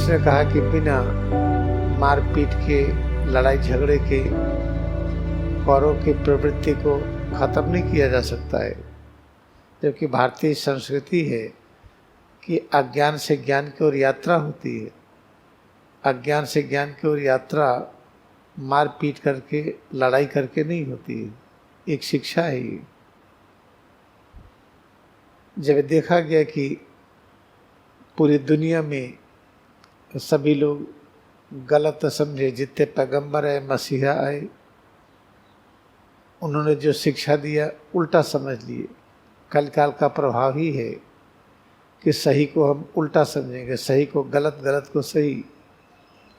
कृष्ण ने कहा कि बिना मारपीट के, लड़ाई झगड़े के, कौरव की प्रवृत्ति को खत्म नहीं किया जा सकता है। जबकि भारतीय संस्कृति है कि अज्ञान से ज्ञान की ओर यात्रा होती है। अज्ञान से ज्ञान की ओर यात्रा मार पीट करके, लड़ाई करके नहीं होती है, एक शिक्षा है ये। जब देखा गया कि पूरी दुनिया में सभी लोग गलत समझे, जितने पैगंबर आए, मसीहा आए, उन्होंने जो शिक्षा दिया उल्टा समझ लिए। कलकाल का प्रभाव ही है कि सही को हम उल्टा समझेंगे, सही को गलत, गलत को सही।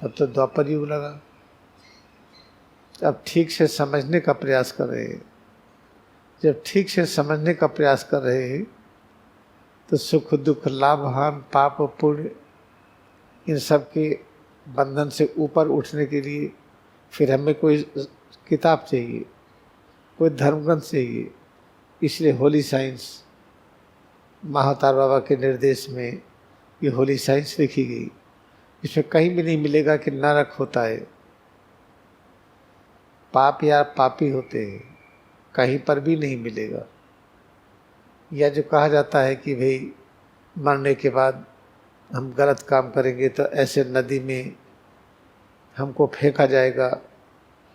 अब तो द्वापर युग लगा। अब ठीक से समझने का प्रयास कर रहे हैं। जब ठीक से समझने का प्रयास कर रहे हैं तो सुख दुख, लाभ हानि, पाप पुण्य, इन सब के बंधन से ऊपर उठने के लिए फिर हमें कोई किताब चाहिए, कोई धर्मग्रंथ चाहिए। इसलिए होली साइंस, महाअवतार बाबा के निर्देश में ये होली साइंस लिखी गई। इसमें कहीं भी नहीं मिलेगा कि नरक होता है, पाप या पापी होते हैं, कहीं पर भी नहीं मिलेगा। या जो कहा जाता है कि भाई मरने के बाद हम गलत काम करेंगे तो ऐसे नदी में हमको फेंका जाएगा,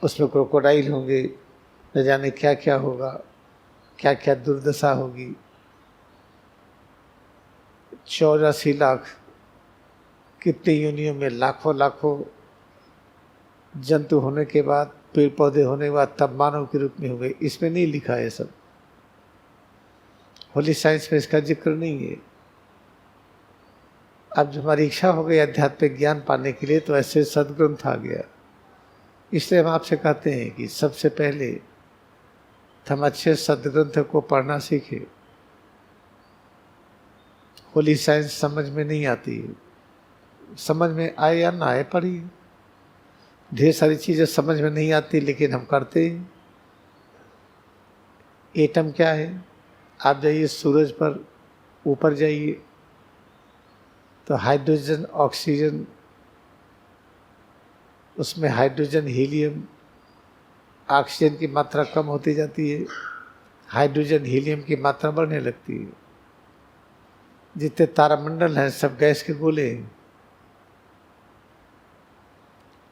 उसमें क्रोकोडाइल होंगे, न जाने क्या क्या होगा, क्या क्या दुर्दशा होगी। 84 लाख कितनी योनियों में लाखों लाखों जंतु होने के बाद, पेड़ पौधे होने के बाद तब मानव के रूप में हुए। इसमें नहीं लिखा है सब। होली साइंस में इसका जिक्र नहीं है। अब जो हमारी इच्छा हो गई आध्यात्मिक ज्ञान पाने के लिए तो ऐसे सदग्रंथ आ गया। इसलिए हम आपसे कहते हैं कि सबसे पहले हम अच्छे सदग्रंथ को पढ़ना सीखें। होली साइंस समझ में नहीं आती है, समझ में आए या ना आए पढ़िए। ढेर सारी चीज़ें समझ में नहीं आती लेकिन हम करते हैं। एटम क्या है? आप जाइए सूरज पर, ऊपर जाइए तो हाइड्रोजन, ऑक्सीजन, उसमें हाइड्रोजन, हीलियम, ऑक्सीजन की मात्रा कम होती जाती है, हाइड्रोजन हीलियम की मात्रा बढ़ने लगती है। जितने तारामंडल हैं सब गैस के गोले हैं।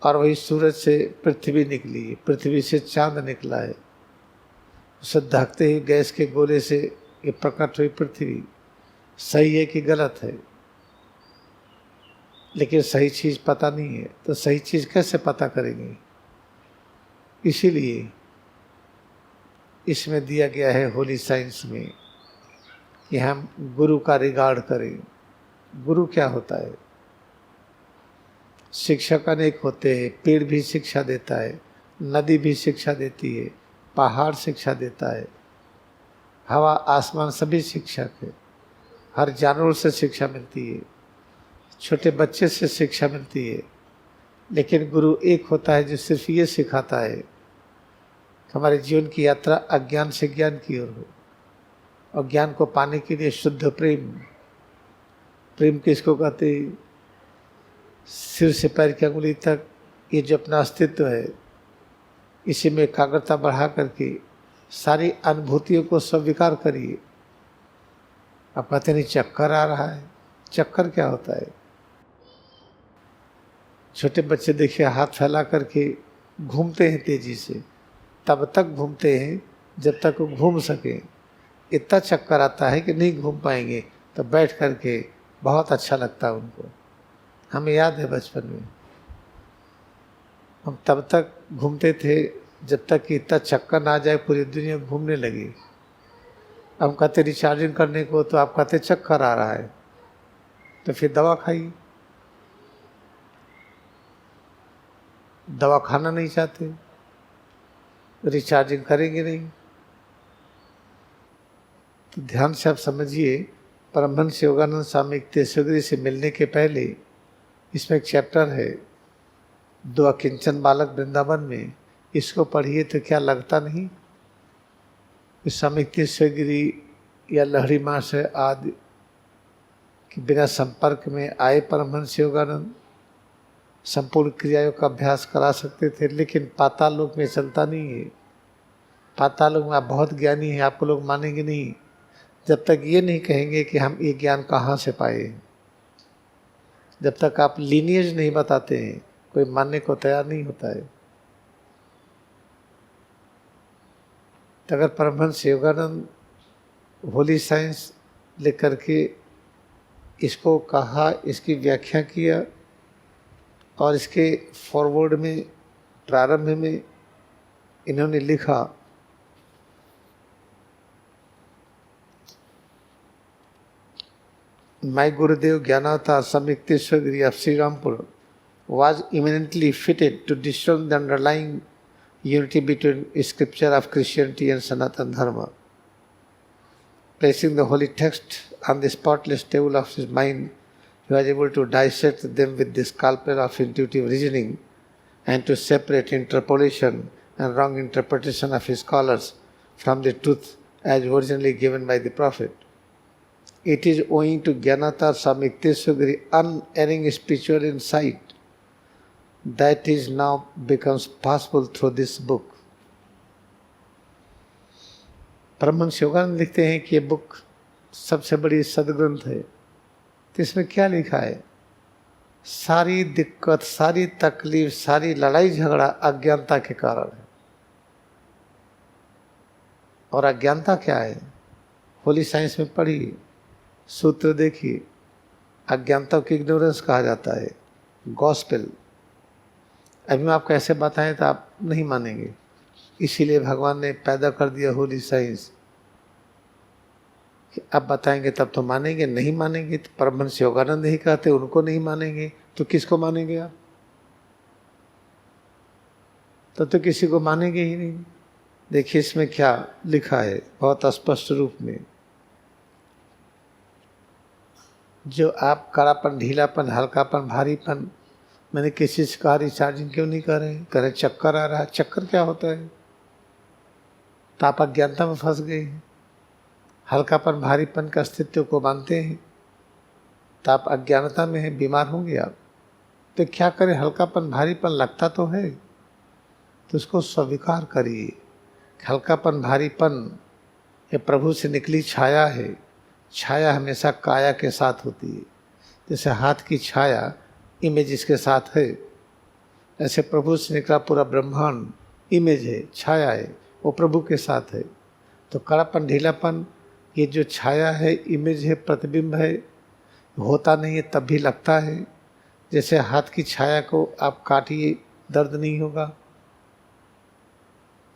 और वही सूरज से पृथ्वी निकली है, पृथ्वी से चांद निकला है। उसे ढकते ही गैस के गोले से ये प्रकट हुई पृथ्वी। सही है कि गलत है? लेकिन सही चीज़ पता नहीं है तो सही चीज़ कैसे पता करेंगे? इसीलिए इसमें दिया गया है होली साइंस में कि हम गुरु का रिगार्ड करें। गुरु क्या होता है? शिक्षक अनेक होते हैं। पेड़ भी शिक्षा देता है, नदी भी शिक्षा देती है, पहाड़ शिक्षा देता है, हवा आसमान सभी शिक्षक है। हर जानवर से शिक्षा मिलती है, छोटे बच्चे से शिक्षा मिलती है। लेकिन गुरु एक होता है जो सिर्फ ये सिखाता है कि हमारे जीवन की यात्रा अज्ञान से ज्ञान की ओर हो। और ज्ञान को पाने के लिए शुद्ध प्रेम, प्रेम किसको कहते हैं? सिर से पैर की अंगुली तक ये जो अपना अस्तित्व है, इसी में एकाग्रता बढ़ा करके सारी अनुभूतियों को स्वीकार करिए। आप कहते नहीं चक्कर आ रहा है। चक्कर क्या होता है? छोटे बच्चे देखिए हाथ फैला करके घूमते हैं तेजी से, तब तक घूमते हैं जब तक वो घूम सकें। इतना चक्कर आता है कि नहीं घूम पाएंगे तो बैठ करके बहुत अच्छा लगता है उनको। हमें याद है बचपन में हम तब तक घूमते थे जब तक कि इतना चक्कर ना आ जाए पूरी दुनिया घूमने लगी। हम कहते रिचार्जिंग करने को तो आप कहते चक्कर आ रहा है, तो फिर दवा खाइए। दवा खाना नहीं चाहते, रिचार्जिंग करेंगे नहीं। तो ध्यान से आप समझिए, परमहंस योगानंद स्वामी तेसुगरी से मिलने के पहले इसमें एक चैप्टर है, दो अकिंचन बालक वृंदावन में। इसको पढ़िए तो क्या लगता नहीं? स्वामी तेसुगरी या लहरी माँ से आदि के बिना संपर्क में आए परमहंस योगानंद, संपूर्ण क्रियाओं का अभ्यास करा सकते थे, लेकिन पाताल लोक में चलता नहीं है। पाताल लोक में आप बहुत ज्ञानी हैं, आपको लोग मानेंगे नहीं जब तक ये नहीं कहेंगे कि हम ये ज्ञान कहाँ से पाए। जब तक आप लीनिएज नहीं बताते हैं, कोई मानने को तैयार नहीं होता है। तो अगर परमहंस योगानंद होली साइंस लिख करके इसको कहा, इसकी व्याख्या किया, और इसके फॉरवर्ड में प्रारंभ में इन्होंने लिखा, My Gurudev Gyanata Samyukteswar Giri of Srirampur was eminently fitted to discern the underlying unity between scripture of Christianity and Sanatana Dharma. Placing the holy text on the spotless table of his mind, he was able to dissect them with the scalpel of intuitive reasoning and to separate interpolation and wrong interpretation of his scholars from the truth as originally given by the Prophet. It is owing to Gyanata Samyukteswar unerring spiritual insight that is now becomes possible through this book. Paramhans Yogananda लिखते हैं कि ये book सबसे बड़ी सदग्रंथ है। तो इसमें क्या लिखा है? सारी दिक्कत, सारी तकलीफ, सारी लड़ाई झगड़ा अज्ञानता के कारण है। और अज्ञानता क्या है? होली साइंस में पढ़िए, सूत्र देखिए, अज्ञानता को इग्नोरेंस कहा जाता है, गॉस्पेल। अभी मैं आपको ऐसे बताएं तो आप नहीं मानेंगे, इसीलिए भगवान ने पैदा कर दिया होली साइंस कि अब बताएंगे तब तो मानेंगे, नहीं मानेंगे तो परमहंस योगानंद ही कहते, उनको नहीं मानेंगे तो किसको मानेंगे आप? तो किसी को मानेंगे ही नहीं। देखिए इसमें क्या लिखा है बहुत स्पष्ट रूप में। जो आप कड़ापन, ढीलापन, हल्कापन, भारीपन, मैंने किसी से कहा रिचार्जिंग क्यों नहीं कर रहे? करें चक्कर आ रहा है। चक्कर क्या होता है? तो आप अज्ञानता में फंस गए हैं। हल्कापन, भारीपन का अस्तित्व को मानते हैं तो आप अज्ञानता में हैं, बीमार होंगे आप। तो क्या करें? हल्कापन, भारीपन लगता तो है तो उसको स्वीकार करिए। हल्कापन, भारीपन ये प्रभु से निकली छाया है। छाया हमेशा काया के साथ होती है। जैसे हाथ की छाया इमेज इसके साथ है, ऐसे प्रभु से निकला पूरा ब्रह्मांड इमेज है, छाया है, वो प्रभु के साथ है। तो कड़ापन, ढीलापन ये जो छाया है, इमेज है, प्रतिबिंब है, होता नहीं है तब भी लगता है। जैसे हाथ की छाया को आप काटिए, दर्द नहीं होगा।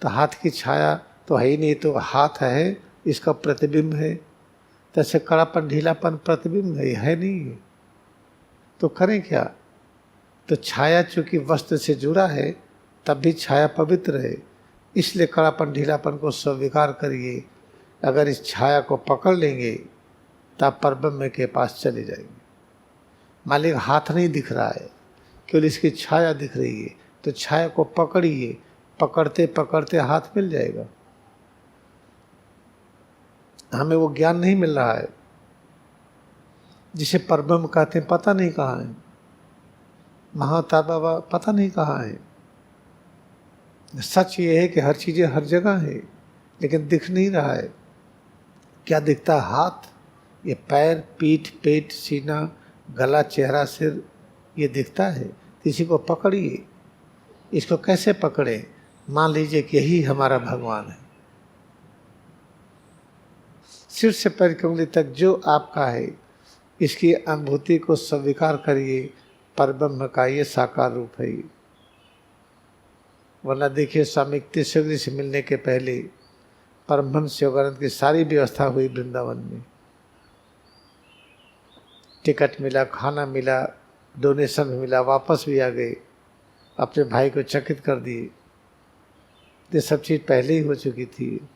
तो हाथ की छाया तो है ही नहीं, तो हाथ है, इसका प्रतिबिंब है। तैसे कड़ापन, ढीलापन प्रतिबिंब है नहीं। तो करें क्या? तो छाया चूंकि वस्त्र से जुड़ा है तब भी छाया पवित्र है, इसलिए कड़ापन, ढीलापन को स्वीकार करिए। अगर इस छाया को पकड़ लेंगे तो आप परब्रह्म के पास चले जाएंगे। मालिक हाथ नहीं दिख रहा है, केवल इसकी छाया दिख रही है, तो छाया को पकड़िए। पकड़ते पकड़ते हाथ मिल जाएगा। हमें वो ज्ञान नहीं मिल रहा है जिसे परब्रह्म कहते हैं, पता नहीं कहाँ है। महाअवतार बाबा पता नहीं कहाँ है। सच ये है कि हर चीज़ें हर जगह है, लेकिन दिख नहीं रहा है। क्या दिखता है? हाथ, ये पैर, पीठ, पेट, सीना, गला, चेहरा, सिर, ये दिखता है। किसी को पकड़िए। इसको कैसे पकड़े? मान लीजिए कि यही हमारा भगवान है। सिर से पैर की उंगली तक जो आपका है, इसकी अनुभूति को स्वीकार करिए। परब्रह्म का ये साकार रूप है। वरना देखिए, स्वामी युक्तेश्वर से मिलने के पहले परमहंस योगानंद की सारी व्यवस्था हुई वृंदावन में। टिकट मिला, खाना मिला, डोनेशन मिला, वापस भी आ गए, अपने भाई को चकित कर दिए। ये सब चीज़ पहले ही हो चुकी थी।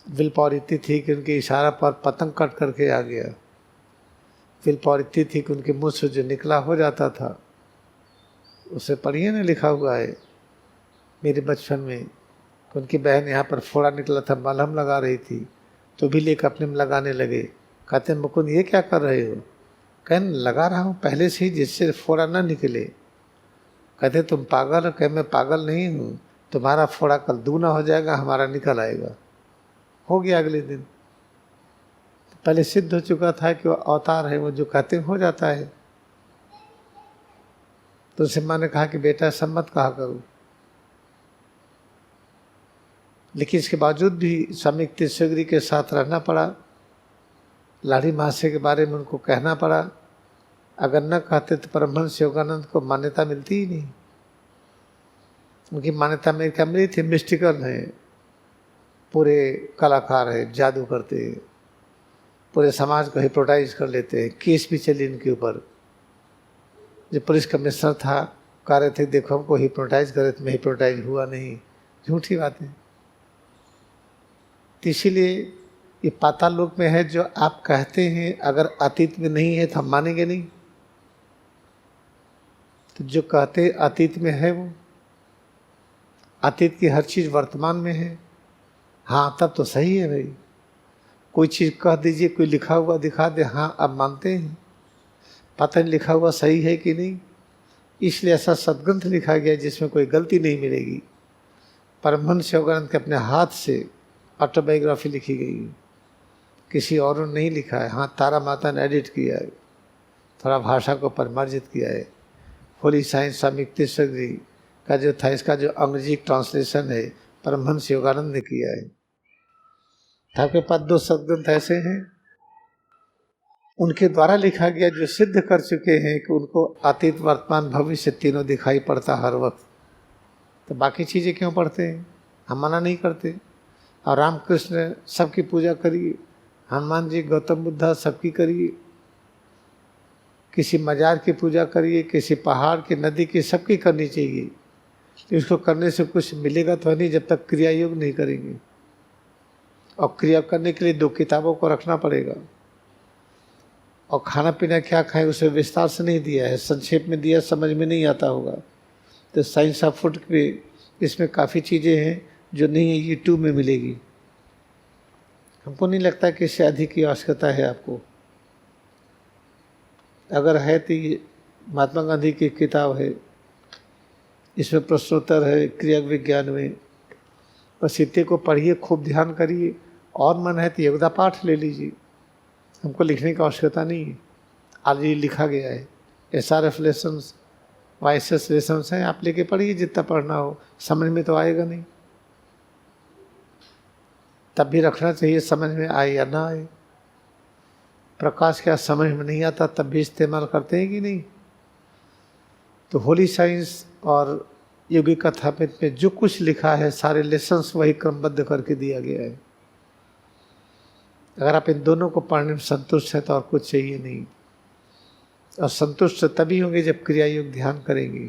विल पावर इतनी थी कि उनके इशारा पर पतंग कट करके आ गया। विल पावर इतनी थी कि उनके मुँह से जो निकला हो जाता था। उसे पढ़िए ना, लिखा हुआ है मेरे बचपन में, उनकी बहन यहाँ पर फोड़ा निकला था, मलहम लगा रही थी, तो भी लेकर अपने में लगाने लगे। कहते मुकुंद ये क्या कर रहे हो? कहने लगा रहा हूँ पहले से ही जिससे फोड़ा ना निकले। कहते तुम पागल हो? कह मैं पागल नहीं हूँ, तुम्हारा फोड़ा कल दूना हो जाएगा, हमारा निकल आएगा। हो गया अगले दिन। पहले सिद्ध हो चुका था कि वो अवतार है, वो जो कहते हो जाता है। तो उससे माँ ने कहा कि बेटा सब मत कहा करो, लेकिन इसके बावजूद भी स्वामी तीर्थगिरी के साथ रहना पड़ा। लाड़ी महाशय के बारे में उनको कहना पड़ा। अगर न कहते तो परमहंस योगानंद को मान्यता मिलती ही नहीं। उनकी मान्यता में क्या मिली थी? मिस्टिकल है, पूरे कलाकार है, जादू करते हैं, पूरे समाज को हिप्नोटाइज कर लेते हैं। केस भी चली इनके ऊपर। जो पुलिस कमिश्नर था, कह रहे थे देखो हमको हिप्नोटाइज करे, तो मैं हिप्नोटाइज हुआ नहीं। झूठी बातें। तो इसीलिए ये पाताल लोक में है जो आप कहते हैं, अगर अतीत में नहीं है तो हम मानेंगे नहीं। तो जो कहते अतीत में है, वो अतीत की हर चीज़ वर्तमान में है। हाँ तब तो सही है भाई। कोई चीज़ कह दीजिए, कोई लिखा हुआ दिखा दे, हाँ अब मानते हैं। पता नहीं लिखा हुआ सही है कि नहीं, इसलिए ऐसा सदग्रंथ लिखा गया जिसमें कोई गलती नहीं मिलेगी। परमहंस योगानंद के अपने हाथ से ऑटोबायोग्राफी लिखी गई है, किसी और ने नहीं लिखा है। हाँ तारा माता ने एडिट किया है, थोड़ा भाषा को परिमार्जित किया है। होली साइंस स्वामी तीर्थगिरी का जो था, इसका जो अंग्रेजी ट्रांसलेशन है परमहंस योगानंद ने किया है। आपके पास 2 सदग्रंथ ऐसे हैं, उनके द्वारा लिखा गया, जो सिद्ध कर चुके हैं कि उनको अतीत वर्तमान भविष्य तीनों दिखाई पड़ता हर वक्त। तो बाकी चीज़ें क्यों पढ़ते हैं? हम मना नहीं करते। और रामकृष्ण सबकी पूजा करिए, हनुमान जी, गौतम बुद्धा सबकी करिए, किसी मजार की पूजा करिए, किसी पहाड़ की, नदी की, सबकी करनी चाहिए। इसको करने से कुछ मिलेगा तो नहीं जब तक क्रिया योग नहीं करेंगे। और क्रिया करने के लिए 2 किताबों को रखना पड़ेगा। और खाना पीना क्या खाएं उसे विस्तार से नहीं दिया है, संक्षेप में दिया, समझ में नहीं आता होगा। तो साइंस ऑफ फूड के इसमें काफ़ी चीज़ें हैं जो नहीं है, यूट्यूब में मिलेगी। हमको नहीं लगता कि इससे अधिक की आवश्यकता है आपको। अगर है तो ये महात्मा गांधी की किताब है, इसमें प्रश्नोत्तर है क्रिया विज्ञान में। बस इतने को पढ़िए, खूब ध्यान करिए। और मन है तो योगदा पाठ ले लीजिए, हमको लिखने की आवश्यकता नहीं है। आज ये लिखा गया है, SRF लेसन्स, YSS लेसन्स हैं, आप लेके पढ़िए जितना पढ़ना हो। समझ में तो आएगा नहीं, तब भी रखना चाहिए, समझ में आए या ना आए। प्रकाश क्या समझ में नहीं आता तब भी इस्तेमाल करते हैं कि नहीं? तो होली साइंस और योगी कथा में जो कुछ लिखा है, सारे लेसन्स वही क्रमबद्ध करके दिया गया है। अगर आप इन दोनों को पढ़ने में संतुष्ट हैं तो और कुछ चाहिए नहीं। और संतुष्ट तभी होंगे जब क्रिया योग ध्यान करेंगे।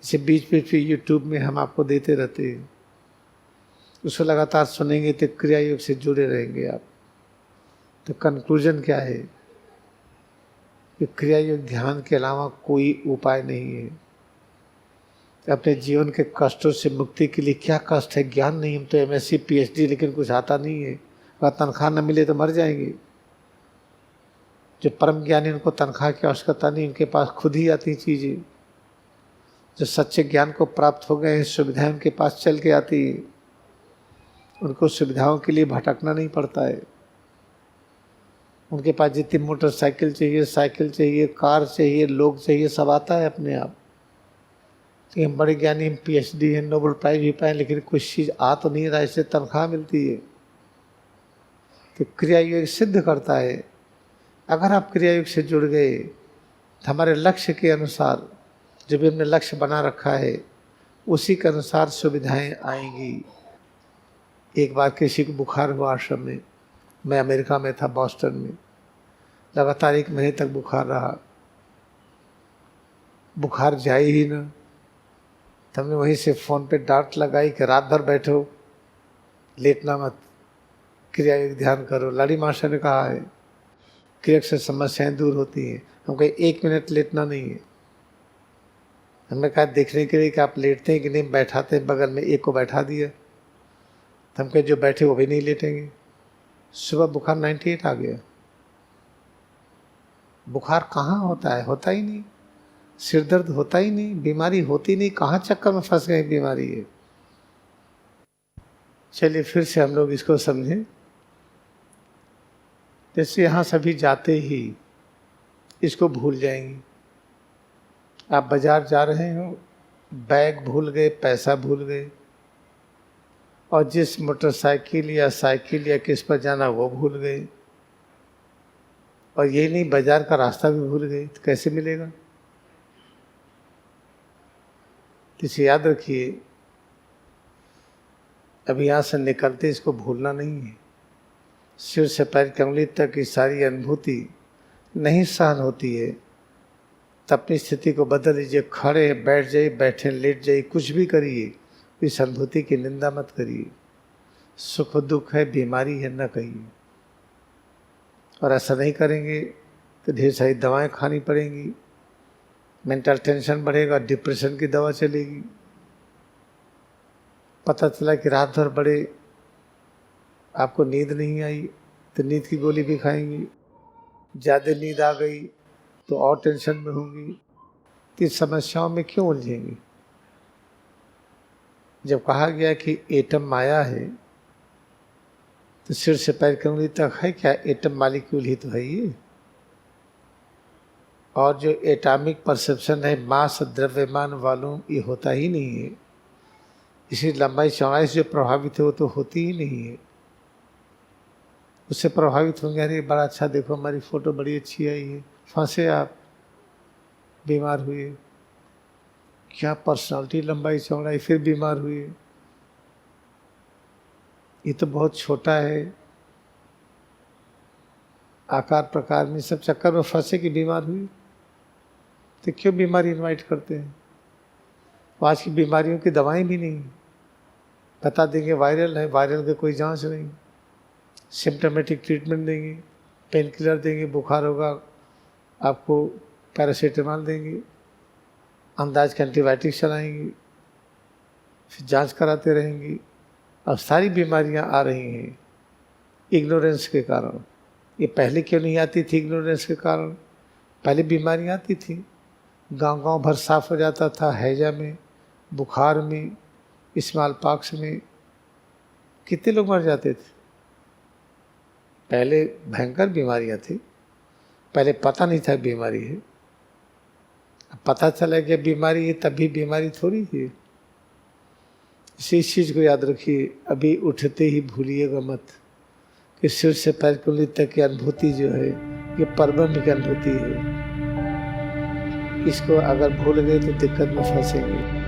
इसे बीच बीच में यूट्यूब में हम आपको देते रहते हैं, उसको लगातार सुनेंगे तो क्रिया योग से जुड़े रहेंगे आप। तो कंक्लूजन क्या है कि क्रिया योग ध्यान के अलावा कोई उपाय नहीं है। अपने जीवन के कष्टों से मुक्ति के लिए क्या कष्ट है? ज्ञान नहीं। हम तो MSc PhD लेकिन कुछ आता नहीं है। अगर तनख्वाह न मिले तो मर जाएंगे। जो परम ज्ञानी, उनको तनख्वाह की आवश्यकता नहीं, उनके पास खुद ही आती चीज़ें। जो सच्चे ज्ञान को प्राप्त हो गए हैं, सुविधाएं उनके पास चल के आती है, उनको सुविधाओं के लिए भटकना नहीं पड़ता है। उनके पास जितनी मोटरसाइकिल चाहिए, साइकिल चाहिए, कार चाहिए, लोग चाहिए, सब आता है अपने आप। तो हम बड़े ज्ञानी, हम PhD हैं, नोबेल प्राइज भी पाए, लेकिन कुछ चीज़ आ तो नहीं रहा, इससे तनख्वाह मिलती है। तो क्रिया योग सिद्ध करता है। अगर आप क्रिया योग से जुड़ गए तो हमारे लक्ष्य के अनुसार, जो भी हमने लक्ष्य बना रखा है, उसी के अनुसार सुविधाएं आएंगी। एक बार किसी को बुखार हुआ आश्रम में, मैं अमेरिका में था, बॉस्टन में, लगातार 1 महीने तक बुखार रहा, बुखार जाए ही ना। तो हमने वहीं से फ़ोन पे डांट लगाई कि रात भर बैठो, लेटना मत, क्रिया योग ध्यान करो। लाड़ी मास्टर ने कहा है क्रिया से समस्याएं दूर होती हैं। हम कहे 1 मिनट लेटना नहीं है। हमने कहा देखने के लिए कि आप लेटते हैं कि नहीं, बैठाते हैं, बगल में एक को बैठा दिया। तो हम कहे जो बैठे वो भी नहीं लेटेंगे। सुबह बुखार 98 आ गया, बुखार कहाँ होता है? होता ही नहीं। सिर दर्द होता ही नहीं, बीमारी होती नहीं, कहाँ चक्कर में फंस गए बीमारी है। चलिए फिर से हम लोग इसको समझें। जैसे यहाँ सभी जाते ही इसको भूल जाएंगे। आप बाजार जा रहे हो, बैग भूल गए, पैसा भूल गए, और जिस मोटरसाइकिल या साइकिल या किस पर जाना वो भूल गए, और यही नहीं बाजार का रास्ता भी भूल गए, तो कैसे मिलेगा? इसे याद रखिए, अभी यहाँ से निकलते इसको भूलना नहीं है। सिर से पैर की उंगली तक की सारी अनुभूति नहीं सहन होती है तो अपनी स्थिति को बदल लीजिए। खड़े बैठ जाइए, बैठे लेट जाइए, कुछ भी करिए, इस अनुभूति की निंदा मत करिए। सुख दुख है, बीमारी है, न कहिए। और ऐसा नहीं करेंगे तो ढेर सारी दवाएं खानी पड़ेंगी, मेंटल टेंशन बढ़ेगा, डिप्रेशन की दवा चलेगी। पता चला कि रात भर बड़े आपको नींद नहीं आई तो नींद की गोली भी खाएंगी। ज़्यादा नींद आ गई तो और टेंशन में होंगी। तो इस समस्याओं में क्यों उलझेंगी? जब कहा गया कि एटम माया है तो सिर से पैर की उंगली तक है क्या एटम मालिक्यूल ही तो है ये। और जो एटॉमिक परसेप्शन है मास द्रव्यमान वालों, ये होता ही नहीं है। इसी लंबाई चौड़ाई से जो प्रभावित है वो तो होती ही नहीं है। उससे प्रभावित होंगे, अरे बड़ा अच्छा, देखो हमारी फोटो बड़ी अच्छी आई है, फंसे आप, बीमार हुए। क्या पर्सनालिटी, लंबाई चौड़ाई, फिर बीमार हुए। ये तो बहुत छोटा है, आकार प्रकार में सब चक्कर में फंसे कि बीमार हुई। तो क्यों बीमारी इनवाइट करते हैं? आज की बीमारियों की दवाएं भी नहीं, बता देंगे वायरल है, वायरल की कोई जांच नहीं। सिम्टोमेटिक ट्रीटमेंट देंगे, पेन किलर देंगे, बुखार होगा आपको पैरासीटामोल देंगे, अंदाज के एंटीबायोटिक चलाएंगी, फिर जांच कराते रहेंगी। अब सारी बीमारियां आ रही हैं इग्नोरेंस के कारण। ये पहले क्यों नहीं आती थी? इग्नोरेंस के कारण। पहले बीमारियां आती थी, गांव भर साफ हो जाता था, हैजा में, बुखार में, स्मॉल पॉक्स में कितने लोग मर जाते थे। पहले भयंकर बीमारियां थी, पहले पता नहीं था बीमारी है। अब पता चला कि बीमारी है, तब भी बीमारी थोड़ी थी। इस चीज़ को याद रखिए, अभी उठते ही भूलिएगा मत कि सिर से पैर की उंगली तक की अनुभूति जो है ये परब्रह्म की अनुभूति है। इसको अगर भूल गए तो दिक्कत में फंसेंगे।